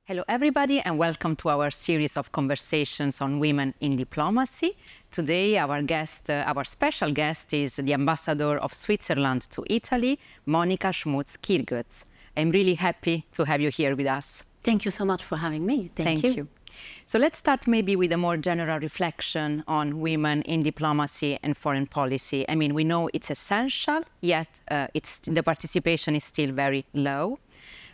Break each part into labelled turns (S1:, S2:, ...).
S1: Hello, everybody, and welcome to our series of conversations on women in diplomacy. Today, our special guest is the ambassador of Switzerland to Italy, Monika Schmutz Kirgöz. I'm really happy to have you here with us.
S2: Thank you so much for having me.
S1: Thank you. So let's start maybe with a more general reflection on women in diplomacy and foreign policy. I mean, we know it's essential, yet the participation is still very low.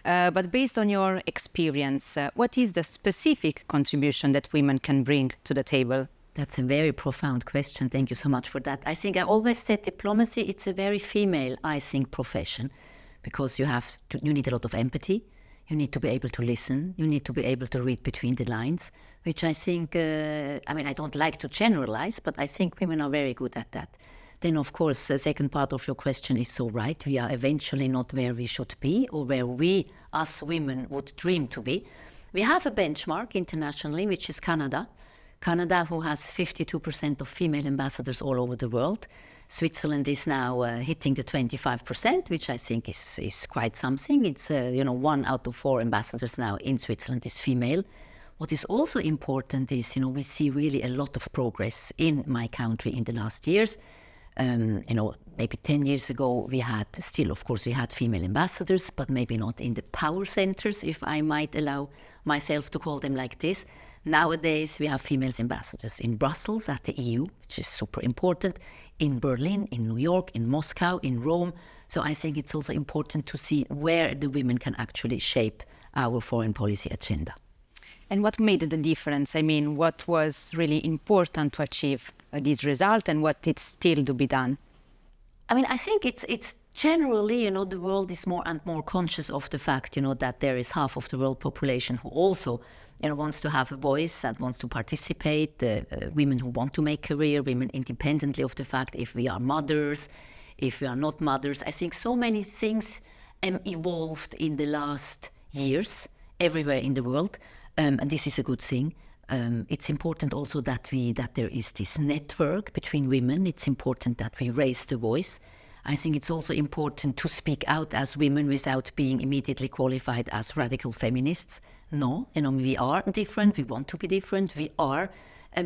S1: But based on your experience, what is the specific contribution that women can bring to the table?
S2: That's a very profound question. Thank you so much for that. I think I always said diplomacy, it's a very female, I think, profession, because you need a lot of empathy. You need to be able to listen. You need to be able to read between the lines, which I think, I don't like to generalize, but I think women are very good at that. Then, of course, the second part of your question is so right. We are eventually not where we should be or where we, as women, would dream to be. We have a benchmark internationally, which is Canada. Canada, who has 52% of female ambassadors all over the world. Switzerland is now hitting the 25%, which I think is quite something. It's, 1 out of 4 ambassadors now in Switzerland is female. What is also important is, we see really a lot of progress in my country in the last years. Maybe 10 years ago, we had female ambassadors, but maybe not in the power centers, if I might allow myself to call them like this. Nowadays, we have female ambassadors in Brussels at the EU, which is super important, in Berlin, in New York, in Moscow, in Rome. So I think it's also important to see where the women can actually shape our foreign policy agenda.
S1: And what made the difference? I mean, what was really important to achieve this result and what is still to be done?
S2: I think it's generally, the world is more and more conscious of the fact, that there is half of the world population who also, wants to have a voice and wants to participate, women who want to make career, women independently of the fact if we are mothers, if we are not mothers. I think so many things evolved in the last years everywhere in the world. And this is a good thing. It's important also that there is this network between women. It's important that we raise the voice. I think it's also important to speak out as women without being immediately qualified as radical feminists. No, we are different. We want to be different. We are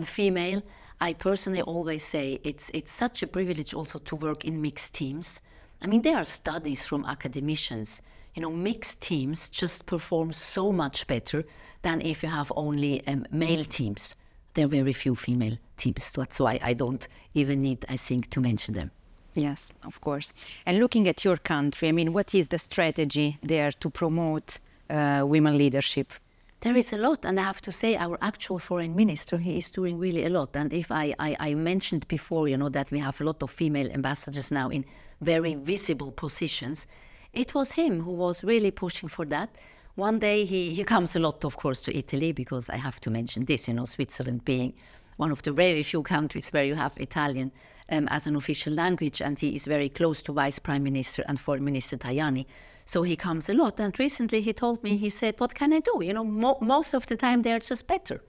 S2: female. I personally always say it's such a privilege also to work in mixed teams. There are studies from academicians. Mixed teams just perform so much better than if you have only male teams. There are very few female teams. That's why I don't even need, I think, to mention them.
S1: Yes, of course. And looking at your country, what is the strategy there to promote women leadership?
S2: There is a lot, and I have to say our actual foreign minister, he is doing really a lot. And if I mentioned before, that we have a lot of female ambassadors now in very visible positions, it was him who was really pushing for that. One day he comes a lot, of course, to Italy, because I have to mention this, Switzerland being one of the very few countries where you have Italian as an official language, and he is very close to Vice Prime Minister and Foreign Minister Tajani. So he comes a lot. And recently he told me, he said, what can I do? Most of the time they're just better.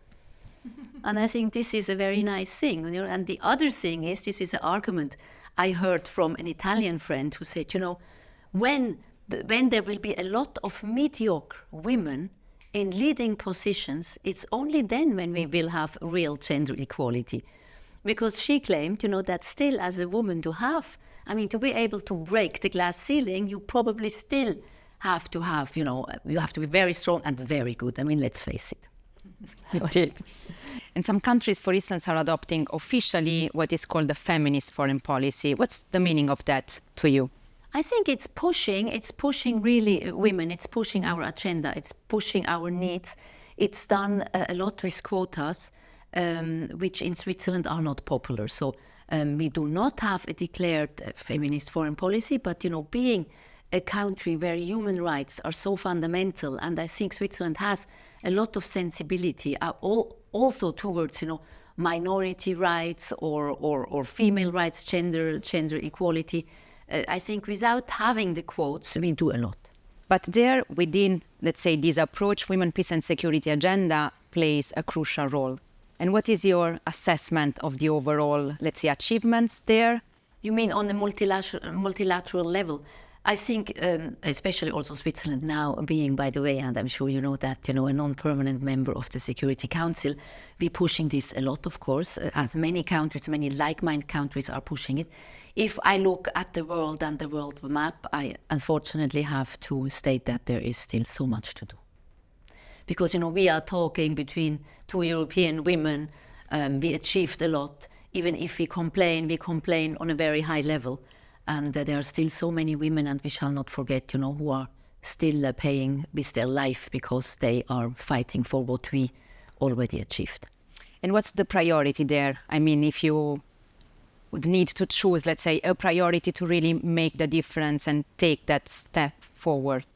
S2: And I think this is a very nice thing. And the other thing is, this is an argument I heard from an Italian friend who said, when there will be a lot of mediocre women in leading positions, it's only then when we will have real gender equality. Because she claimed, that still as a woman to be able to break the glass ceiling, you probably still have to have, you have to be very strong and very good. Let's face it.
S1: Indeed. And some countries, for instance, are adopting officially what is called the feminist foreign policy. What's the meaning of that to you?
S2: I think it's pushing really women, it's pushing our agenda, it's pushing our needs. It's done a lot with quotas, which in Switzerland are not popular. So we do not have a declared feminist foreign policy, but, being a country where human rights are so fundamental, and I think Switzerland has a lot of sensibility also towards, minority rights or female rights, gender equality. I think without having the quotes, we do a lot.
S1: But there, within, let's say, this approach, women, peace and security agenda plays a crucial role. And what is your assessment of the overall, let's say, achievements there?
S2: You mean on the multilateral level? I think, especially also Switzerland now being, by the way, and I'm sure you know that, a non-permanent member of the Security Council, we're pushing this a lot, of course, as many countries, many like-minded countries are pushing it. If I look at the world and the world map, I unfortunately have to state that there is still so much to do. Because, we are talking between two European women, we achieved a lot. Even if we complain on a very high level. And there are still so many women, and we shall not forget, who are still paying with their life because they are fighting for what we already achieved.
S1: And what's the priority there? I mean, if you would need to choose, let's say, a priority to really make the difference and take that step forward.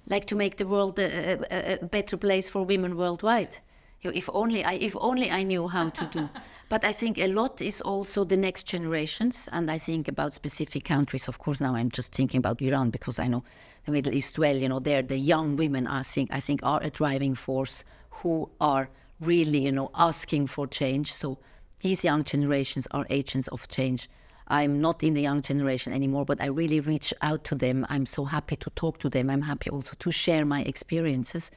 S2: Like to make the world a better place for women worldwide. If only I knew how to do. But I think a lot is also the next generations, and I think about specific countries. Of course, now I'm just thinking about Iran because I know the Middle East well. There the young women I think are a driving force who are really asking for change. So these young generations are agents of change. I'm not in the young generation anymore, but I really reach out to them. I'm so happy to talk to them. I'm happy also to share my experiences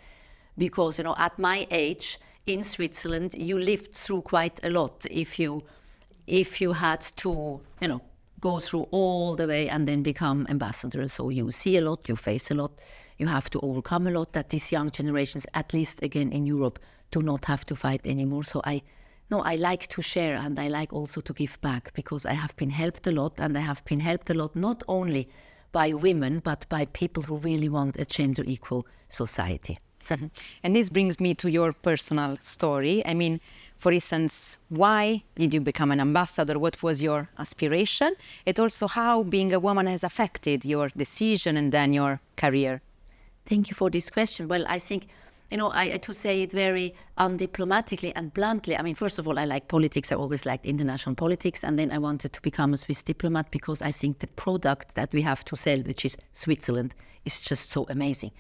S2: because at my age in Switzerland, you lived through quite a lot if you had to, go through all the way and then become ambassador. So you see a lot, you face a lot, you have to overcome a lot that these young generations, at least again in Europe, do not have to fight anymore. So I like to share and I like also to give back because I have been helped a lot, and I have been helped a lot not only by women, but by people who really want a gender equal society.
S1: And this brings me to your personal story. I mean, for instance, why did you become an ambassador? What was your aspiration? And also how being a woman has affected your decision and then your career?
S2: Thank you for this question. Well, I think, to say it very undiplomatically and bluntly, I mean, first of all, I like politics. I always liked international politics. And then I wanted to become a Swiss diplomat because I think the product that we have to sell, which is Switzerland, is just so amazing.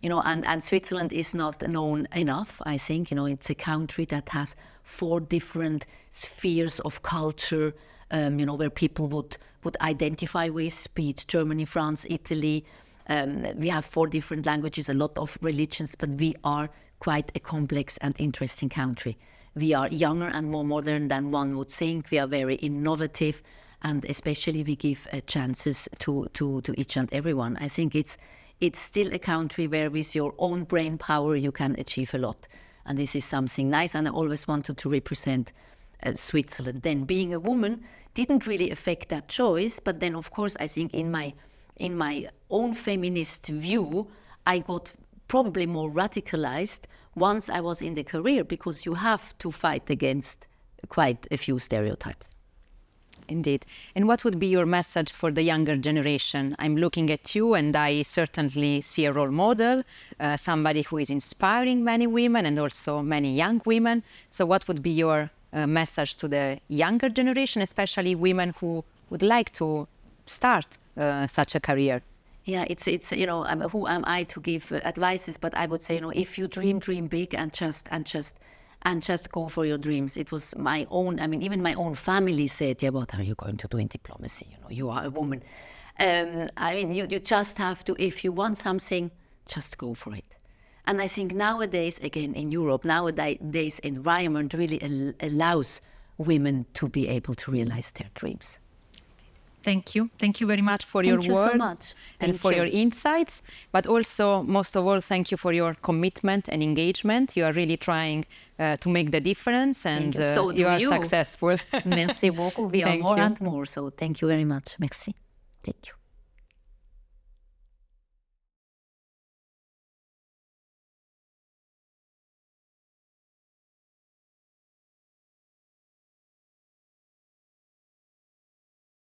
S2: And Switzerland is not known enough, I think. It's a country that has 4 different spheres of culture, where people would identify with, be it Germany, France, Italy. We have 4 different languages, a lot of religions, but we are quite a complex and interesting country. We are younger and more modern than one would think. We are very innovative, and especially we give chances to each and everyone. I think it's still a country where with your own brain power you can achieve a lot. And this is something nice, and I always wanted to represent Switzerland. Then being a woman didn't really affect that choice, but then of course I think in my own feminist view, I got probably more radicalized once I was in the career, because you have to fight against quite a few stereotypes.
S1: Indeed. And what would be your message for the younger generation? I'm looking at you and I certainly see a role model, somebody who is inspiring many women and also many young women. So what would be your message to the younger generation, especially women who would like to start such a career?
S2: Yeah, it's who am I to give advices? But I would say, if you dream big and just go for your dreams. It was my own, even my own family said, yeah, what are you going to do in diplomacy? You are a woman. You just have to, if you want something, just go for it. And I think nowadays, again, in Europe, nowadays environment really allows women to be able to realize their dreams.
S1: Thank you. Thank you very much for your work.
S2: Thank you so much.
S1: And for your insights. But also, most of all, thank you for your commitment and engagement. You are really trying to make the difference, and you are successful.
S2: Merci beaucoup. We are more and more. So thank you very much. Merci. Thank you.